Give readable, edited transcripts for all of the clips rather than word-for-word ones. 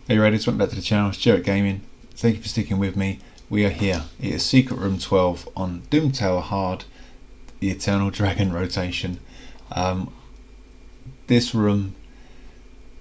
Are you ready? Welcome back to the channel. It's Jarrett Gaming. Thank you for sticking with me. We are here. It is Secret Room 12 on Doom Tower Hard, the Eternal Dragon rotation. This room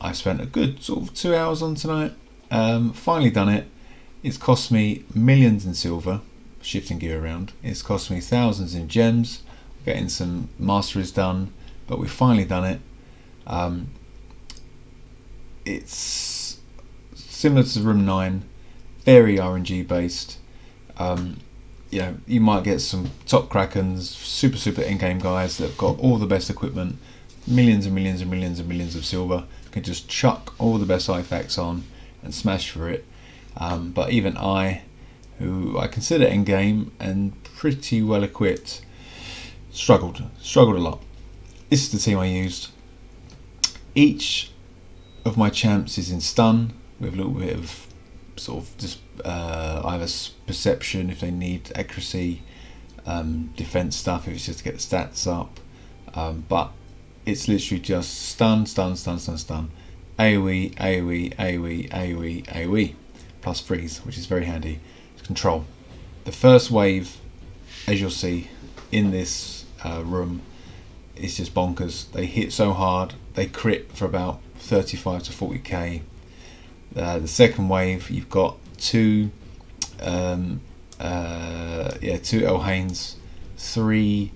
I spent a good sort of 2 hours on tonight. Finally done it. It's cost me millions in silver, shifting gear around. It's cost me thousands in gems, getting some masteries done, but we've finally done it. It's similar to room 9, very RNG based. You know, you might get some top krakens, super in-game guys that have got all the best equipment, millions and millions and millions and millions of silver, can just chuck all the best artifacts on and smash for it. But even I, who I consider in-game and pretty well equipped, struggled a lot. This is the team I used. Each of my champs is in stun with a little bit of sort of just either perception if they need accuracy, defense stuff if it's just to get the stats up, but it's literally just stun, AoE, plus freeze, which is very handy. Control. The first wave, as you'll see in this room, is just bonkers. They hit so hard, they crit for about 35 to 40k. The second wave, you've got two Elhanes, three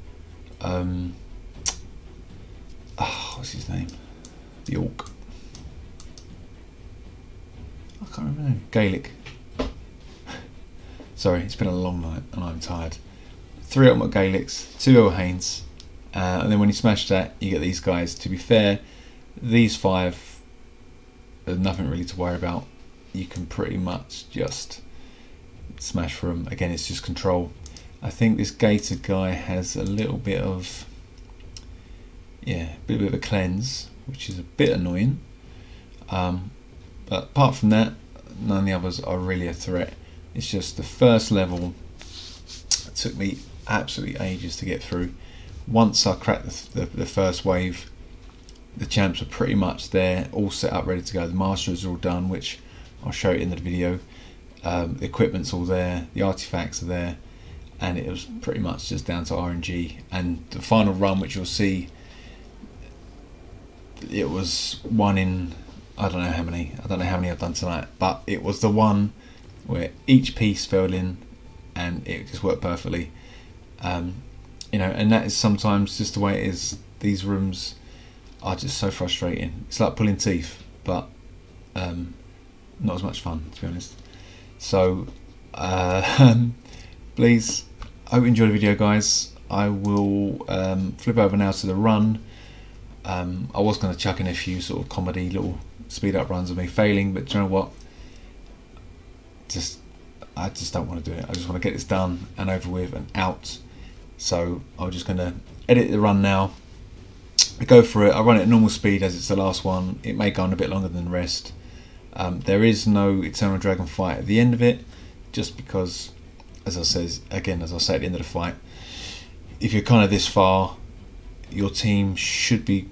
what's his name? The Orc. I can't remember. Gaelic. Sorry, it's been a long night and I'm tired. 3 ultimate Gaelics, 2 Elhanes, and then when you smash that, you get these guys. To be fair, these 5, there's nothing really to worry about. You can pretty much just smash for them. Again, it's just control. I think this gated guy has a little bit of a bit of a cleanse, which is a bit annoying. But apart from that, none of the others are really a threat. It's just the first level. It took me absolutely ages to get through. Once I cracked the first wave, the champs are pretty much there, all set up, ready to go. The masters are all done, which I'll show you in the video. The equipment's all there, the artifacts are there, and it was pretty much just down to RNG. And the final run, which you'll see, it was one in, I don't know how many I've done tonight, but it was the one where each piece fell in and it just worked perfectly. You know, and that is sometimes just the way it is. These rooms are just so frustrating. It's like pulling teeth, but not as much fun, to be honest. So please, I hope you enjoyed the video, guys. I will flip over now to the run. I was going to chuck in a few sort of comedy little speed up runs of me failing, but do you know what, I just don't want to do it. I just want to get this done and over with and out. So I'm just going to edit the run now. I go for it. I run it at normal speed as it's the last one. It may go on a bit longer than the rest. There is no Eternal Dragon fight at the end of it, just because, as I say at the end of the fight, if you're kind of this far, your team should be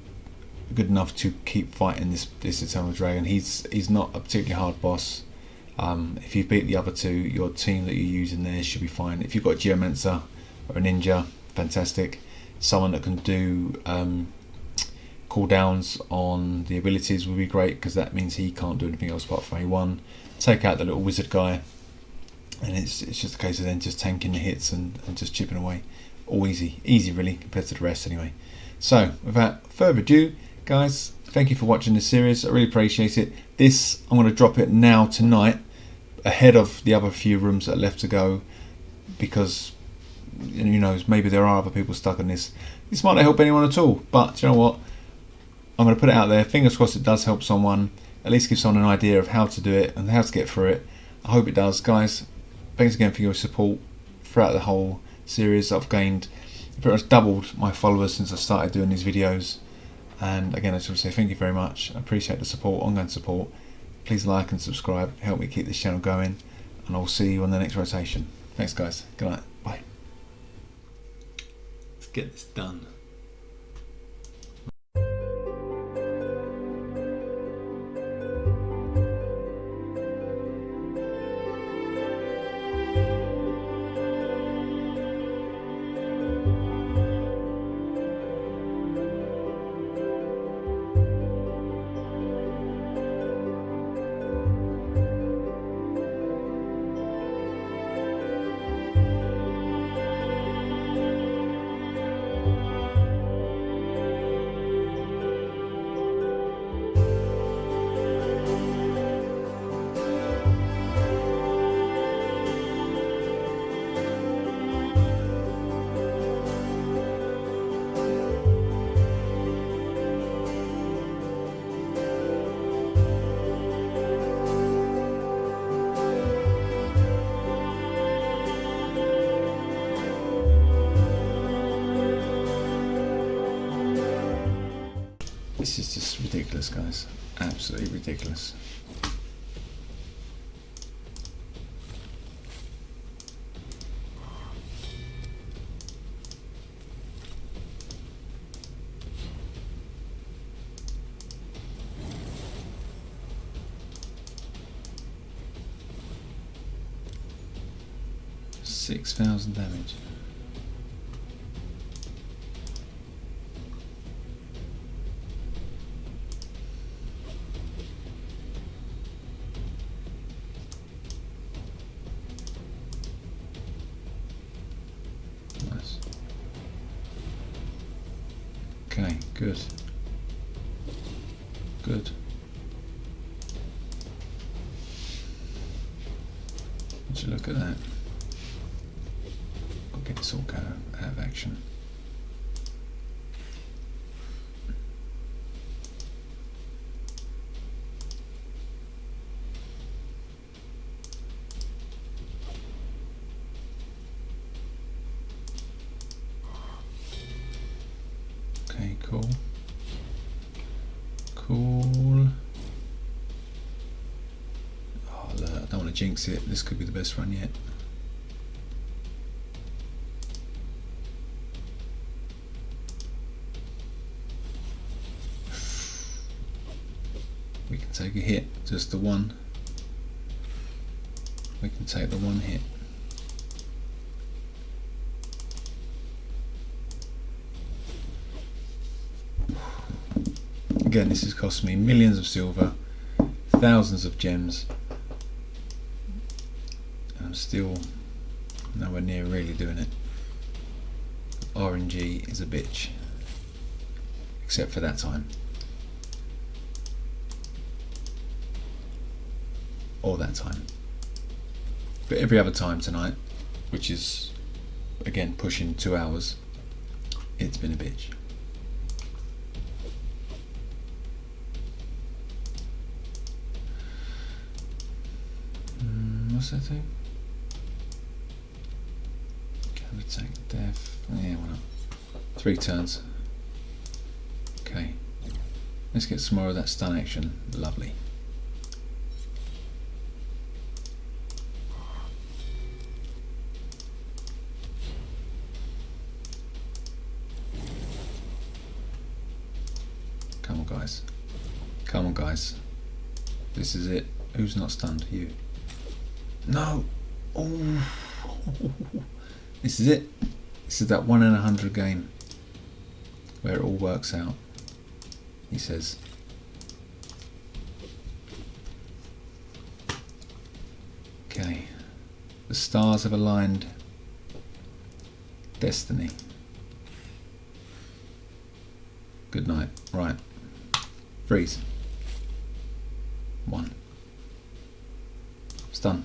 good enough to keep fighting this Eternal Dragon. He's not a particularly hard boss. If you beat the other 2, your team that you're using there should be fine. If you've got Geomancer or a Ninja, fantastic. Someone that can do cooldowns on the abilities would be great, because that means he can't do anything else apart from A1. Take out the little wizard guy, and it's just a case of then just tanking the hits and just chipping away. All easy really, compared to the rest anyway. So without further ado, guys, thank you for watching this series. I really appreciate it. This, I'm going to drop it now tonight, ahead of the other few rooms that are left to go, because who knows, maybe there are other people stuck on this. This might not help anyone at all, but you know what, I'm going to put it out there. Fingers crossed it does help someone, at least give someone an idea of how to do it and how to get through it. I hope it does, guys. Thanks again for your support throughout the whole series. I've gained pretty much doubled my followers since I started doing these videos, and again, I just want to say thank you very much. I appreciate the support, ongoing support. Please like and subscribe, help me keep this channel going, and I'll see you on the next rotation. Thanks, guys. Good night. Bye. Let's get this done. This is just ridiculous, guys. Absolutely ridiculous. $6,000 damage. Nice. Okay, good. Good. Would you look at that? I'll get this all out of action. Okay, cool. Cool. Oh, look, I don't want to jinx it. This could be the best run yet. We can take a hit, just the one. We can take the one hit. Again, this has cost me millions of silver, thousands of gems. I'm still nowhere near really doing it. RNG is a bitch, except for that time. Or that time. But every other time tonight, which is again pushing 2 hours, it's been a bitch. What's that thing? Can attack death. Yeah, why not? 3 turns. Okay. Let's get some more of that stun action. Lovely. Come on, guys. Come on, guys. This is it. Who's not stunned? You. No. Oh. This is it. This is that 1 in 100 game where it all works out. He says. Okay. The stars have aligned. Destiny. Good night. Right. Freeze. 1. Stun.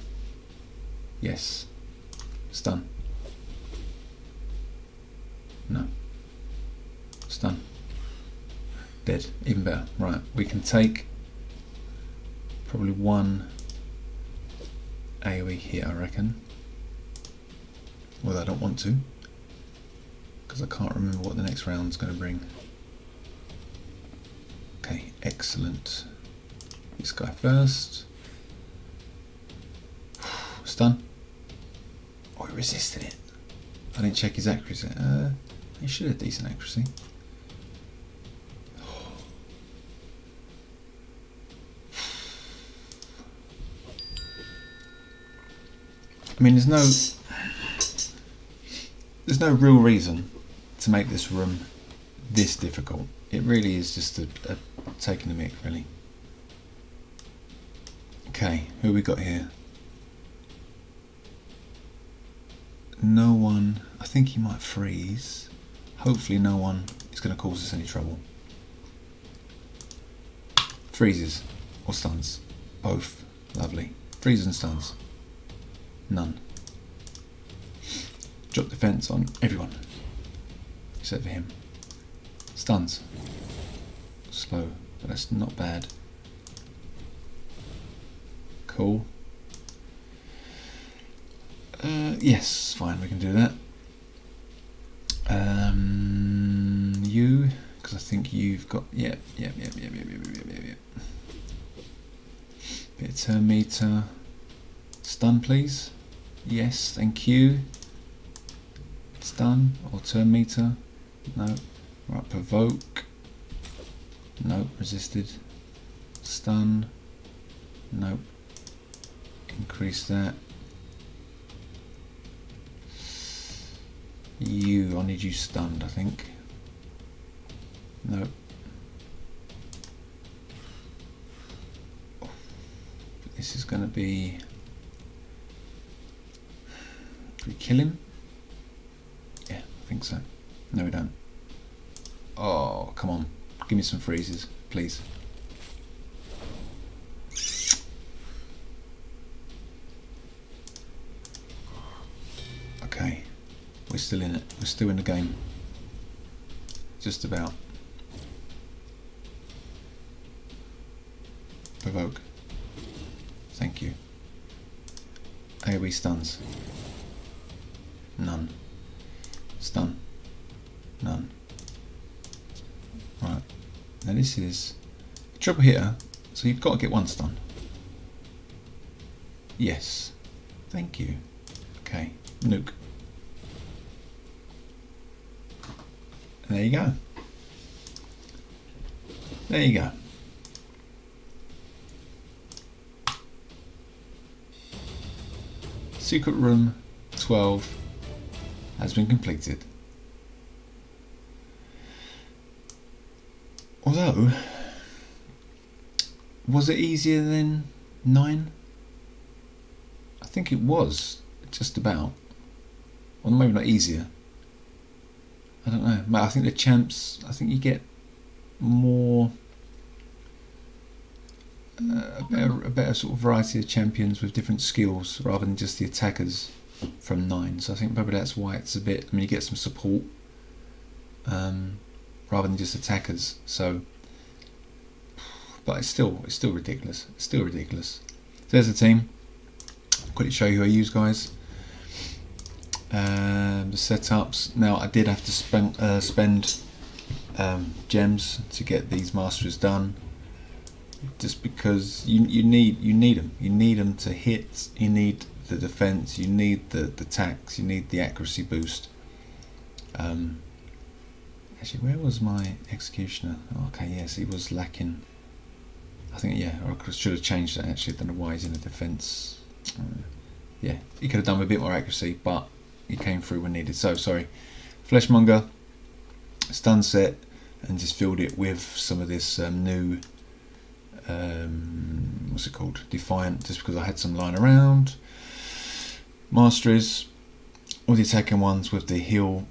Yes. Stun. No. Stun. Dead. Even better. Right. We can take probably 1 AoE hit, I reckon. Well, I don't want to, because I can't remember what the next round's going to bring. Okay, excellent. This guy first. Stun. Oh, he resisted it. I didn't check his accuracy. He should have decent accuracy. I mean, there's no real reason to make this room this difficult. It really is just a taking the mick, really. Okay, who we got here? No one. I think he might freeze. Hopefully no one is going to cause us any trouble. Freezes or stuns. Both. Lovely. Freezes and stuns. None. Drop defense on everyone except for him. Stuns. Slow, but that's not bad. Cool. Yes, fine, we can do that. You, because I think you you've got, yeah. Bit of turn meter. Stun, please. Yes, thank you. Stun or turn meter. No. Right, provoke. Nope, resisted. Stun. Nope. Increase that. I need you stunned, I think. Nope. This is going to be... Do we kill him? Yeah, I think so. No, we don't. Oh, come on. Give me some freezes, please. Okay. We're still in it. We're still in the game. Just about. Provoke. Thank you. AoE stuns. None. Stun. None. Right. Now this is a triple hitter, so you've got to get one stun. Yes. Thank you. Okay. Nuke. And there you go. There you go. Secret room 12 has been completed. Although, was it easier than 9? I think it was, just about. Or maybe not easier. I don't know. I think the champs, I think you get more, a better sort of variety of champions with different skills rather than just the attackers from 9. So I think probably that's why it's a bit, I mean, you get some support rather than just attackers. So, but it's still ridiculous. It's still ridiculous. So there's the team. I'll quickly show you who I use, guys. The setups. Now I did have to spend gems to get these masteries done, just because you need them to hit. You need the defense. You need the attacks. You need the accuracy boost. Actually, where was my executioner? Oh, okay, yes, he was lacking. I think, yeah, I should have changed that. Actually, I don't know why he's in the defense. Yeah, he could have done with a bit more accuracy, but he came through when needed. So sorry. Fleshmonger, stun set, and just filled it with some of this new what's it called? Defiant, just because I had some lying around. Masteries, all the attacking ones with the heal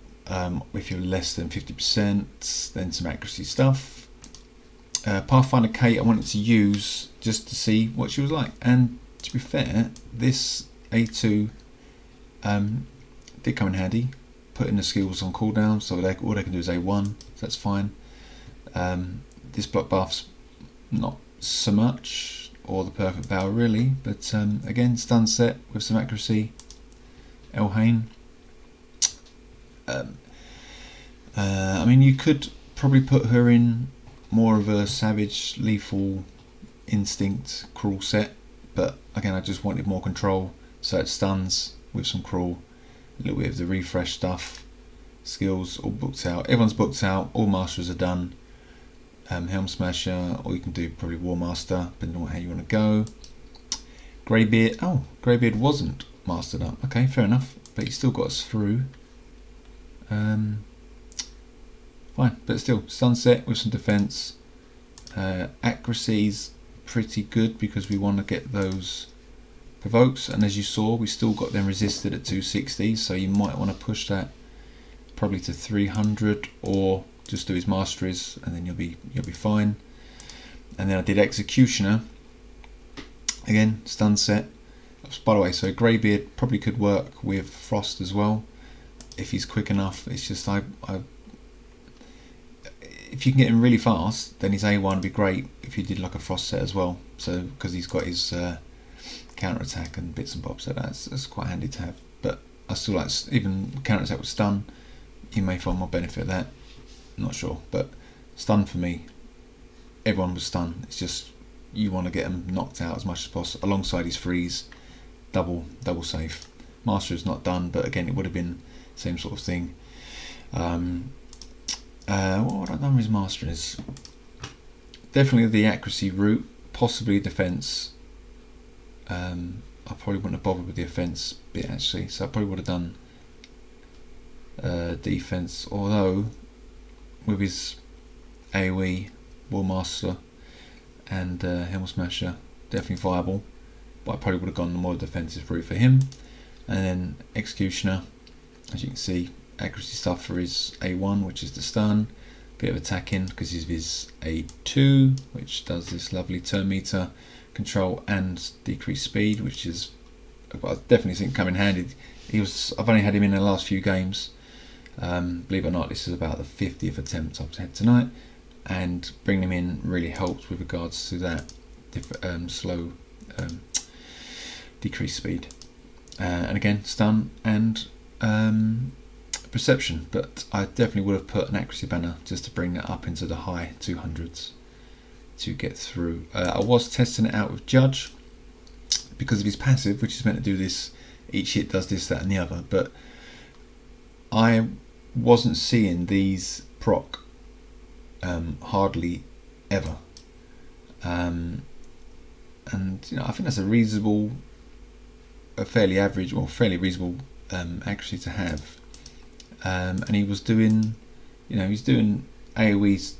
if you're less than 50%, then some accuracy stuff. Pathfinder Kate I wanted to use just to see what she was like, and to be fair, this A2 did come in handy, putting the skills on cooldown, so all they can do is A1, so that's fine. This block buff's not so much, or the perfect Vow really, but again, stun set with some accuracy. Elhain. I mean, you could probably put her in more of a savage, lethal, instinct, cruel set, but again, I just wanted more control, so it stuns with some cruel, a little bit of the refresh stuff, skills all booked out. Everyone's booked out, all masters are done. Helm Smasher, or you can do probably War Master, depending on how you want to go. Greybeard, oh, Greybeard wasn't mastered up, okay, fair enough, but he still got us through. Fine, but still, Sunset with some defense. Accuracy's pretty good because we want to get those provokes, and as you saw, we still got them resisted at 260, so you might want to push that probably to 300, or just do his masteries, and then you'll be fine. And then I did Executioner again, stun set. By the way, so Greybeard probably could work with Frost as well if he's quick enough. It's just if you can get him really fast, then his A1 would be great if you did like a Frost set as well. So because he's got his counter attack and bits and bobs, so that's quite handy to have. But I still like even counter attack with stun. You may find more benefit of that. I'm not sure, but Stun for me, everyone was stunned. It's just you want to get them knocked out as much as possible alongside his freeze, double safe. Master is not done, but again it would have been same sort of thing. What would I have done with his master is definitely the accuracy route, possibly defense. I probably wouldn't have bothered with the offense bit actually, so I probably would have done defense, although with his AoE, War Master and Helm Smasher, definitely viable, but I probably would have gone the more defensive route for him. And then Executioner, as you can see, accuracy stuff for his A1, which is the stun, bit of attacking because he's his A2, which does this lovely turn meter control and decreased speed, which is, I definitely think, come in handy. I've only had him in the last few games. Believe it or not, this is about the 50th attempt I've had tonight, and bringing him in really helps with regards to that slow decreased speed. And again, stun and perception, but I definitely would have put an accuracy banner just to bring that up into the high 200s to get through. I was testing it out with Judge because of his passive, which is meant to do this, each hit does this, that and the other, but I wasn't seeing these proc hardly ever, and you know, I think that's a fairly average or fairly reasonable accuracy to have. And he was doing, he's doing AoEs,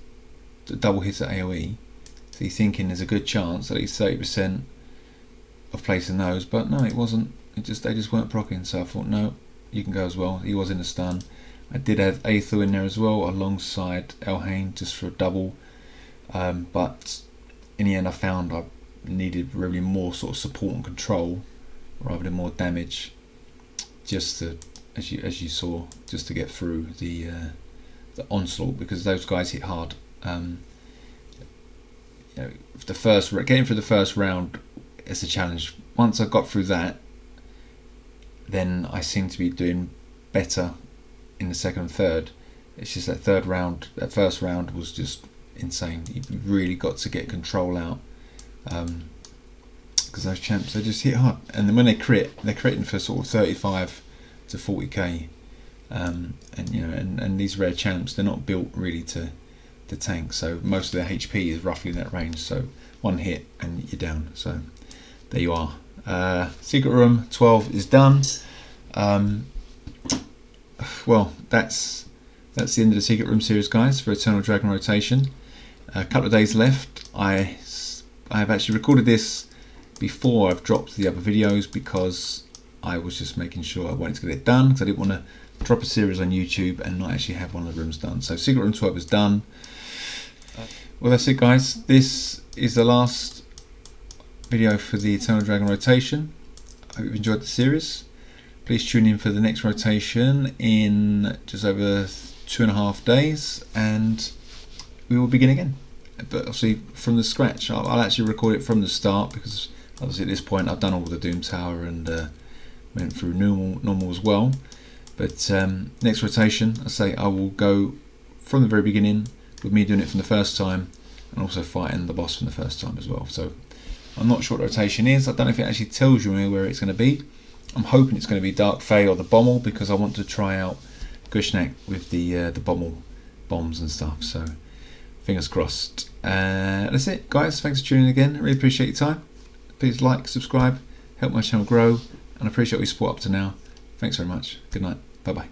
double hits at AoE, so he's thinking there's a good chance at least 30% of placing those, but no, it wasn't. They just weren't proccing, so I thought, no, you can go as well. He was in a stun. I did have Aether in there as well alongside Elhain just for a double, but in the end I found I needed really more sort of support and control rather than more damage, just to, as you saw, just to get through the onslaught, because those guys hit hard. Getting through the first round is a challenge. Once I got through that, then I seem to be doing better in the second and third. It's just that first round was just insane. You really got to get control out, because those champs, they just hit hard, and then when they crit, they're critting for sort of 35 to 40k, and these rare champs, they're not built really to tank, so most of their HP is roughly in that range, so one hit and you're down. So there you are. Secret Room 12 is done. Well, that's the end of the Secret Room series, guys, for Eternal Dragon Rotation. A couple of days left. I have actually recorded this before I've dropped the other videos, because I was just making sure I wanted to get it done, because I didn't want to drop a series on YouTube and not actually have one of the rooms done. So Secret Room 12 is done. Well, that's it, guys. This is the last video for the Eternal Dragon Rotation. I hope you've enjoyed the series. Please tune in for the next rotation in just over 2.5 days, and we will begin again, but obviously from the scratch. I'll actually record it from the start, because obviously at this point I've done all the Doom Tower and went through normal as well. But next rotation, I will go from the very beginning, with me doing it from the first time, and also fighting the boss from the first time as well. So I'm not sure what rotation is. I don't know if it actually tells you where it's going to be. I'm hoping it's going to be Dark Fae or the Bommel, because I want to try out Gushnak with the Bommel bombs and stuff. So fingers crossed. That's it, guys. Thanks for tuning in again. I really appreciate your time. Please like, subscribe, help my channel grow, and I appreciate all your support up to now. Thanks very much. Good night. Bye bye.